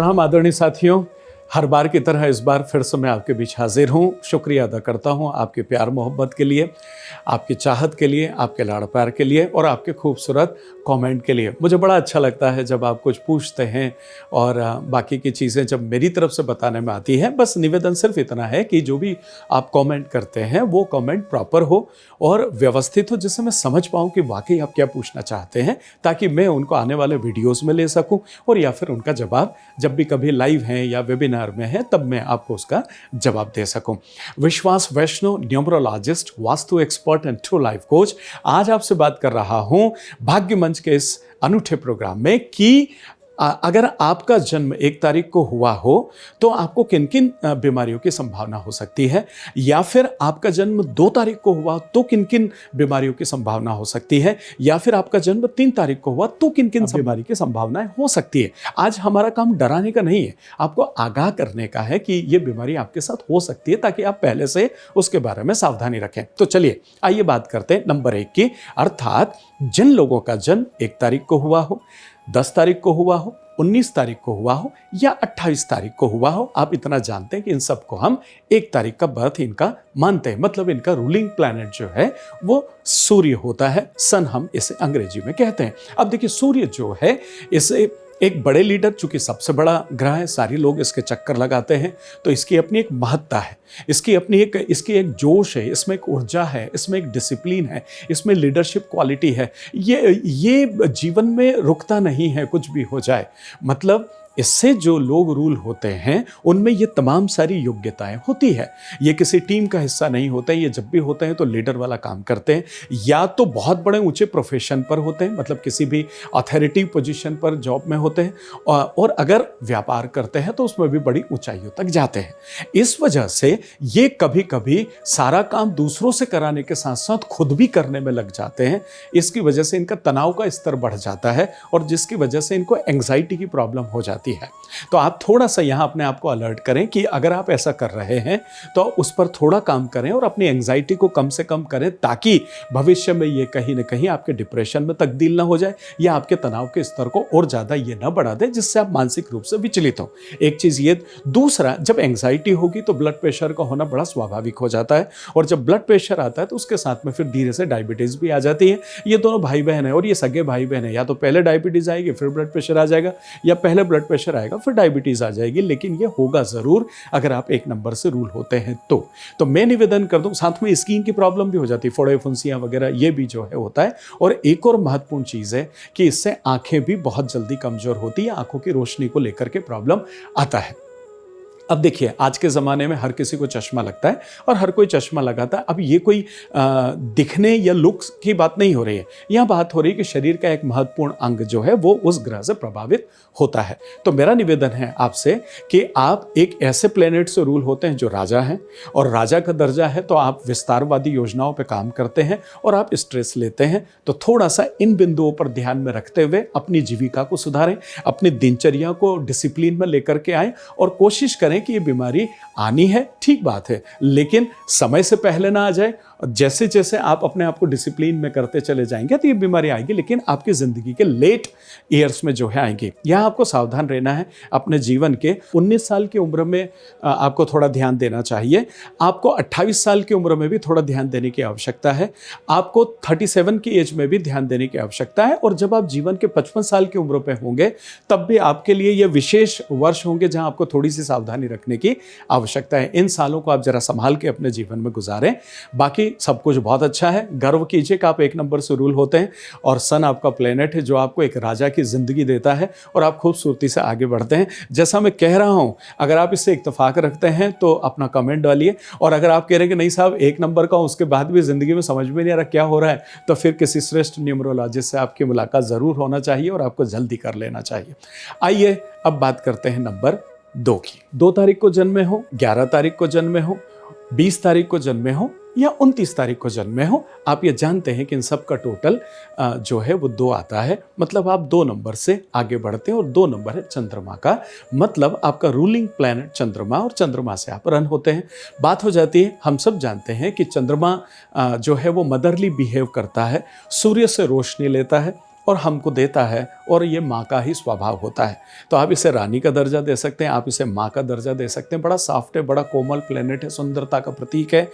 प्रणाम आदरणीय साथियों, हर बार की तरह इस बार फिर से मैं आपके बीच हाजिर हूँ। शुक्रिया अदा करता हूँ आपके प्यार मोहब्बत के लिए, आपकी चाहत के लिए, आपके लाड़ प्यार के लिए और आपके खूबसूरत कमेंट के लिए। मुझे बड़ा अच्छा लगता है जब आप कुछ पूछते हैं और बाकी की चीज़ें जब मेरी तरफ से बताने में आती है। बस निवेदन सिर्फ इतना है कि जो भी आप कमेंट करते हैं वो कमेंट प्रॉपर हो और व्यवस्थित हो, जिससे मैं समझ पाऊँ कि वाकई आप क्या पूछना चाहते हैं, ताकि मैं उनको आने वाले वीडियोज़ में ले सकूँ और या फिर उनका जवाब जब भी कभी लाइव हैं या वेबिनार में है तब मैं आपको उसका जवाब दे सकूं। Vishwas Vaishnav, numerologist, vastu expert and true life coach, आज आपसे बात कर रहा हूं भाग्य मंच के इस अनूठे प्रोग्राम में कि अगर आपका जन्म 1 तारीख को हुआ हो तो आपको किन किन बीमारियों की संभावना हो सकती है, या फिर आपका जन्म 2 तारीख को हुआ तो किन किन बीमारियों की संभावना हो सकती है, या फिर आपका जन्म 3 तारीख को हुआ तो किन किन बीमारी की संभावनाएं हो सकती है। आज हमारा काम डराने का नहीं है, आपको आगाह करने का है कि ये बीमारी आपके साथ हो सकती है, ताकि आप पहले से उसके बारे में सावधानी रखें। तो चलिए आइए बात करते हैं नंबर 1 की, अर्थात जिन लोगों का जन्म 1 तारीख को हुआ हो, 10 तारीख को हुआ हो, 19 तारीख को हुआ हो या 28 तारीख को हुआ हो। आप इतना जानते हैं कि इन सबको हम 1 तारीख का बर्थ इनका मानते हैं। मतलब इनका रूलिंग प्लैनेट जो है वो सूर्य होता है, सन हम इसे अंग्रेजी में कहते हैं। अब देखिए, सूर्य जो है इसे एक बड़े लीडर, चूंकि सबसे बड़ा ग्रह है, सारे लोग इसके चक्कर लगाते हैं, तो इसकी अपनी एक महत्ता है, इसकी एक जोश है, इसमें एक ऊर्जा है, इसमें एक डिसिप्लिन है, इसमें लीडरशिप क्वालिटी है। ये जीवन में रुकता नहीं है कुछ भी हो जाए। मतलब इससे जो लोग रूल होते हैं उनमें ये तमाम सारी योग्यताएं होती है। ये किसी टीम का हिस्सा नहीं होते हैं, ये जब भी होते हैं तो लीडर वाला काम करते हैं, या तो बहुत बड़े ऊंचे प्रोफेशन पर होते हैं, मतलब किसी भी अथॉरिटी पोजीशन पर जॉब में होते हैं, और अगर व्यापार करते हैं तो उसमें भी बड़ी ऊंचाइयों तक जाते हैं। इस वजह से ये कभी कभी सारा काम दूसरों से कराने के साथ साथ खुद भी करने में लग जाते हैं। इसकी वजह से इनका तनाव का स्तर बढ़ जाता है और जिसकी वजह से इनको एंग्जाइटी की प्रॉब्लम हो जाती है। तो आप थोड़ा सा यहां अपने आप को अलर्ट करें कि अगर आप ऐसा कर रहे हैं तो उस पर थोड़ा काम करें और अपनी एंग्जाइटी को कम से कम करें, ताकि भविष्य में ये कहीं ना कहीं आपके डिप्रेशन में तब्दील ना हो जाए या आपके तनाव के स्तर को और ज्यादा ये ना बढ़ा दे, जिससे आप मानसिक रूप से विचलित हो। एक चीज ये। दूसरा, जब एंग्जाइटी होगी तो ब्लड प्रेशर का होना बड़ा स्वाभाविक हो जाता है, और जब ब्लड प्रेशर आता है तो उसके साथ में फिर धीरे से डायबिटीज भी आ जाती है। ये दोनों भाई बहन है और ये सगे भाई बहन है, या तो पहले डायबिटीज आएगी फिर ब्लड प्रेशर आ जाएगा, या पहले ब्लड प्रेशर आएगा फिर डायबिटीज आ जाएगी। लेकिन ये होगा जरूर अगर आप 1 नंबर से रूल होते हैं तो मैं निवेदन कर दूं, साथ में स्किन की प्रॉब्लम भी हो जाती है, फोड़े फुंसियां वगैरह, ये भी जो है होता है। और एक और महत्वपूर्ण चीज है कि इससे आंखें भी बहुत जल्दी कमजोर होती है, आंखों की रोशनी को लेकर के प्रॉब्लम आता है। अब देखिए, आज के ज़माने में हर किसी को चश्मा लगता है और हर कोई चश्मा लगाता है। अब ये कोई दिखने या लुक्स की बात नहीं हो रही है, यह बात हो रही है कि शरीर का एक महत्वपूर्ण अंग जो है वो उस ग्रह से प्रभावित होता है। तो मेरा निवेदन है आपसे कि आप एक ऐसे प्लेनेट से रूल होते हैं जो राजा हैं, और राजा का दर्जा है तो आप विस्तारवादी योजनाओं पर काम करते हैं और आप स्ट्रेस लेते हैं। तो थोड़ा सा इन बिंदुओं पर ध्यान में रखते हुए अपनी जीविका को सुधारें, अपनी दिनचर्या को डिसिप्लिन में लेकर के आएँ और कोशिश करें कि ये बीमारी आनी है, ठीक बात है, लेकिन समय से पहले ना आ जाए। जैसे जैसे आप अपने आप को डिसिप्लिन में करते चले जाएंगे तो ये बीमारी आएगी, लेकिन आपकी जिंदगी के लेट ईयर्स में जो है आएंगी। यहाँ आपको सावधान रहना है। अपने जीवन के 19 साल की उम्र में आपको थोड़ा ध्यान देना चाहिए, आपको 28 साल की उम्र में भी थोड़ा ध्यान देने की आवश्यकता है, आपको 37 की एज में भी ध्यान देने की आवश्यकता है, और जब आप जीवन के 55 साल की उम्र पे होंगे तब भी आपके लिए ये विशेष वर्ष होंगे जहाँ आपको थोड़ी सी सावधानी रखने की आवश्यकता है। इन सालों को आप जरा संभाल के अपने जीवन में गुजारें। बाकी सब कुछ बहुत अच्छा है। गर्व कीजिए कि आप 1 नंबर से रूल होते हैं, और सन आपका प्लेनेट है जो आपको एक राजा की जिंदगी देता है और आप खूबसूरती से आगे बढ़ते हैं। जैसा मैं कह रहा हूं, अगर आप इससे इत्तेफाक रखते हैं तो अपना कमेंट डालिए, और अगर आप कह रहे हैं कि नहीं साहब 1 नंबर का हूं उसके बाद भी जिंदगी में समझ में नहीं आ रहा क्या हो रहा है, तो फिर किसी श्रेष्ठ न्यूमरोलॉजिस्ट से आपकी मुलाकात जरूर होना चाहिए और आपको जल्दी कर लेना चाहिए। आइए अब बात करते हैं नंबर 2 की। 2 तारीख को जन्मे हो, 11 तारीख को जन्मे हो, 20 तारीख को जन्मे हो या 29 तारीख को जन्मे हो, आप ये जानते हैं कि इन सब का टोटल जो है वो 2 आता है। मतलब आप 2 नंबर से आगे बढ़ते हैं, और 2 नंबर है चंद्रमा का। मतलब आपका रूलिंग प्लैनेट चंद्रमा, और चंद्रमा से आप रन होते हैं। बात हो जाती है, हम सब जानते हैं कि चंद्रमा जो है वो मदरली बिहेव करता है, सूर्य से रोशनी लेता है, और हमको देता है, और ये माँ का ही स्वभाव होता है। तो आप इसे रानी का दर्जा दे सकते हैं, आप इसे माँ का दर्जा दे सकते हैं। बड़ा सॉफ्ट है, बड़ा कोमल प्लेनेट है, सुंदरता का प्रतीक है।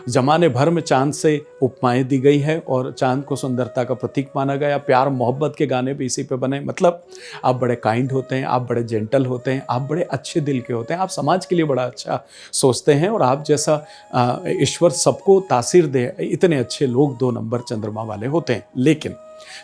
जमाने भर में चांद से उपमाएं दी गई है और चांद को सुंदरता का प्रतीक माना गया। प्यार मोहब्बत के गाने भी इसी पे बने। मतलब आप बड़े काइंड होते हैं, आप बड़े जेंटल होते हैं, आप बड़े अच्छे दिल के होते हैं, आप समाज के लिए बड़ा अच्छा सोचते हैं, और आप जैसा ईश्वर सबको तासीर दे, इतने अच्छे लोग 2 नंबर चंद्रमा वाले होते हैं। लेकिन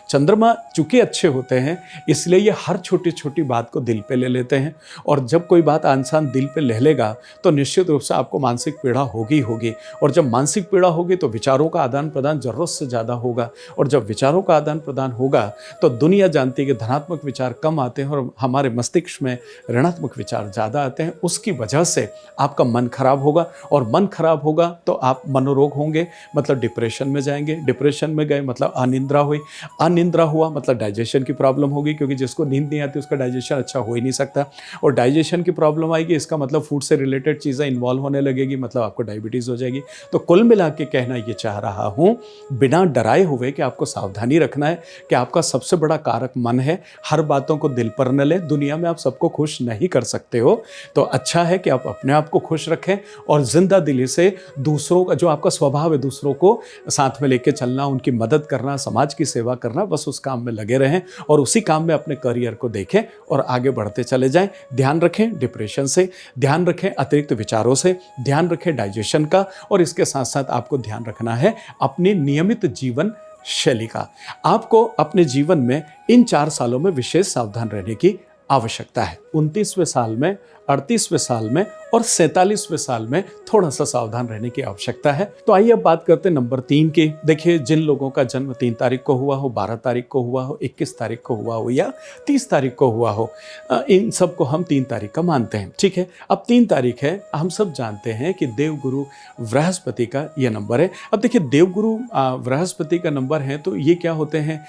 चंद्रमा चूंकि अच्छे होते हैं, इसलिए ये हर छोटी छोटी बात को दिल पे ले लेते हैं, और जब कोई बात इंसान दिल पे ले लेगा तो निश्चित रूप से आपको मानसिक पीड़ा होगी होगी। और जब मानसिक पीड़ा होगी तो विचारों का आदान प्रदान ज़रूरत से ज़्यादा होगा, और जब विचारों का आदान प्रदान होगा तो दुनिया जानती है कि धनात्मक विचार कम आते हैं और हमारे मस्तिष्क में ऋणात्मक विचार ज़्यादा आते हैं। उसकी वजह से आपका मन खराब होगा, और मन खराब होगा तो आप मनोरोग होंगे, मतलब डिप्रेशन में जाएंगे। डिप्रेशन में गए मतलब अनिद्रा हुई, अनिद्रा हुआ मतलब डाइजेशन की प्रॉब्लम होगी, क्योंकि जिसको नींद नहीं आती उसका डाइजेशन अच्छा हो ही नहीं सकता, और डाइजेशन की प्रॉब्लम आएगी, इसका मतलब फूड से रिलेटेड चीज़ें इन्वॉल्व होने लगेगी, मतलब आपको डायबिटीज़ हो जाएगी। तो कुल मिला के कहना ये चाह रहा हूँ, बिना डराए हुए, कि आपको सावधानी रखना है कि आपका सबसे बड़ा कारक मन है। हर बातों को दिल पर न ले, दुनिया में आप सबको खुश नहीं कर सकते हो, तो अच्छा है कि आप अपने आप को खुश रखें, और जिंदा दिली से दूसरों का, जो आपका स्वभाव है, दूसरों को साथ में लेके चलना, उनकी मदद करना, समाज की सेवा करना, बस उस काम में लगे रहें, और उसी काम में अपने करियर को देखें और आगे बढ़ते चले जाएं। ध्यान रखें डिप्रेशन से, ध्यान रखें अतिरिक्त विचारों से, ध्यान रखें डाइजेशन का, और इसके साथ साथ आपको ध्यान रखना है अपनी नियमित जीवन शैली का। आपको अपने जीवन में इन 4 सालों में विशेष सावधान रहने की आवश्यकता है। 29वें साल में, 38वें साल में और 47वें साल में थोड़ा सा सावधान रहने की आवश्यकता है। तो आइए अब बात करते हैं नंबर 3 की। देखिए, जिन लोगों का जन्म 3 तारीख को हुआ हो, 12 तारीख को हुआ हो, 21 तारीख को हुआ हो या 30 तारीख को हुआ हो, इन सबको हम 3 तारीख का मानते हैं। ठीक है, अब 3 तारीख है, हम सब जानते हैं कि देवगुरु बृहस्पति का यह नंबर है। अब देखिए, देवगुरु बृहस्पति का नंबर है, तो ये क्या होते हैं,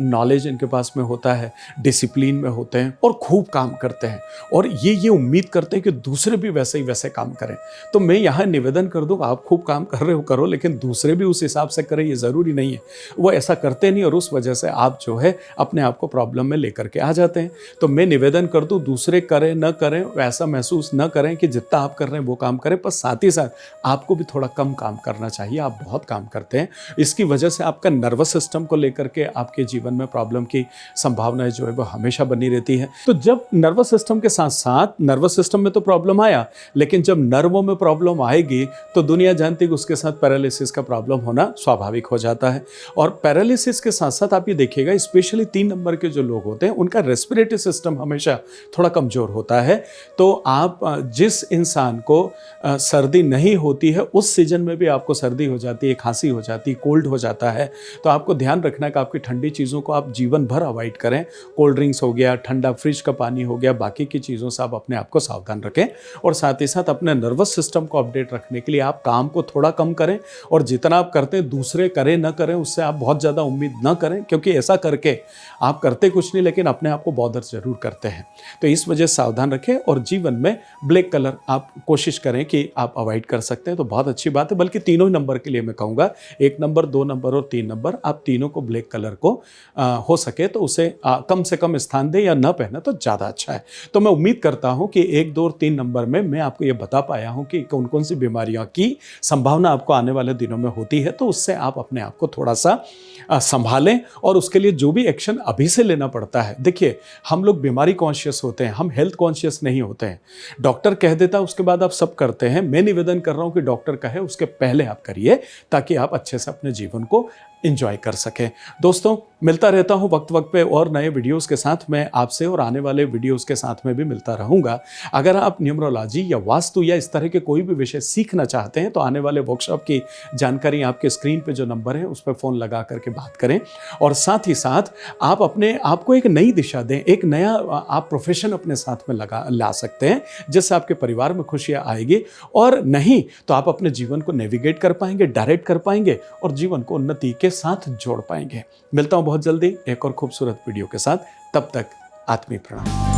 नॉलेज इनके पास में होता है, डिसिप्लिन में होते हैं, और खूब काम करते हैं, और ये उम्मीद करते हैं कि दूसरे भी वैसे ही वैसे काम करें। तो मैं यहाँ निवेदन कर दूँ, आप खूब काम कर रहे हो करो, लेकिन दूसरे भी उस हिसाब से करें, ये ज़रूरी नहीं है। वो ऐसा करते नहीं, और उस वजह से आप जो है अपने आप को प्रॉब्लम में लेकर के आ जाते हैं। तो मैं निवेदन कर दूँ, दूसरे करें न करें, वैसा महसूस न करें कि जितना आप कर रहे हैं वो काम करें, पर साथ ही साथ आपको भी थोड़ा कम काम करना चाहिए। आप बहुत काम करते हैं, इसकी वजह से आपका नर्वस सिस्टम को लेकर के आपके जीवन में प्रॉब्लम की संभावना जो है वो हमेशा बनी रहती है। तो जब नर्वस सिस्टम के साथ साथ, नर्वस सिस्टम में तो प्रॉब्लम आया, लेकिन जब नर्वों में प्रॉब्लम आएगी तो दुनिया जानती है कि उसके साथ पैरालिसिस का प्रॉब्लम होना स्वाभाविक हो जाता है। और पैरालिसिस के साथ साथ आप ये देखिएगा, स्पेशली 3 नंबर के जो लोग होते हैं, उनका रेस्पिरेटरी सिस्टम हमेशा थोड़ा कमज़ोर होता है। तो आप जिस इंसान को सर्दी नहीं होती है, उस सीजन में भी आपको सर्दी हो जाती है, खांसी हो जाती है, कोल्ड हो जाता है, तो आपको ध्यान रखना है कि आपकी ठंडी चीज़ों को आप जीवन भर अवॉइड करें। कोल्ड ड्रिंक्स हो गया, ठंडा फ्रिज का पानी हो गया, बाकी की चीज़ों से आप अपने आप को सावधान रखें। और साथ ही साथ अपने नर्वस सिस्टम को अपडेट रखने के लिए आप काम को थोड़ा कम करें, और जितना आप करते हैं दूसरे करें न करें, उससे आप बहुत ज़्यादा उम्मीद न करें, क्योंकि ऐसा करके आप करते कुछ नहीं, लेकिन अपने आप को बॉदर जरूर करते हैं। तो इस वजह से सावधान रखें, और जीवन में ब्लैक कलर आप कोशिश करें कि आप अवॉइड कर सकते हैं, तो बहुत अच्छी बात है। बल्कि तीनों ही नंबर के लिए मैं कहूँगा, 1 नंबर, 2 नंबर और 3 नंबर, आप तीनों को ब्लैक कलर को हो सके तो उसे कम से कम स्थान दें, या न पहने तो ज़्यादा अच्छा है। तो मैं उम्मीद करता हूँ कि 1, 2 और 3 नंबर में मैं आपको ये बता पाया हूँ कि कौन कौन सी बीमारियों की संभावना आपको आने वाले दिनों में होती है। तो उससे आप अपने आप को थोड़ा सा संभालें, और उसके लिए जो भी एक्शन अभी से लेना पड़ता है। देखिए, हम लोग बीमारी कॉन्शियस होते हैं, हम हेल्थ कॉन्शियस नहीं होते हैं। डॉक्टर कह देता है, उसके बाद आप सब करते हैं। मैं निवेदन कर रहा हूँ कि डॉक्टर कहे उसके पहले आप करिए, ताकि आप अच्छे से अपने जीवन को एंजॉय कर सकें। दोस्तों, मिलता रहता हूं वक्त वक्त पे और नए वीडियोस के साथ मैं आपसे, और आने वाले वीडियोस के साथ में भी मिलता रहूंगा। अगर आप न्यूमरोलॉजी या वास्तु या इस तरह के कोई भी विषय सीखना चाहते हैं, तो आने वाले वर्कशॉप की जानकारी आपके स्क्रीन पे जो नंबर है उस पर फ़ोन लगा करके बात करें। और साथ ही साथ आप अपने आप को एक नई दिशा दें, एक नया आप प्रोफेशन अपने साथ में ला सकते हैं, जिससे आपके परिवार में खुशियाँ आएगी, और नहीं तो आप अपने जीवन को नेविगेट कर पाएंगे, डायरेक्ट कर पाएंगे, और जीवन को उन्नति के साथ जोड़ पाएंगे। मिलता हूं बहुत जल्दी एक और खूबसूरत वीडियो के साथ। तब तक आत्मीय प्रणाम।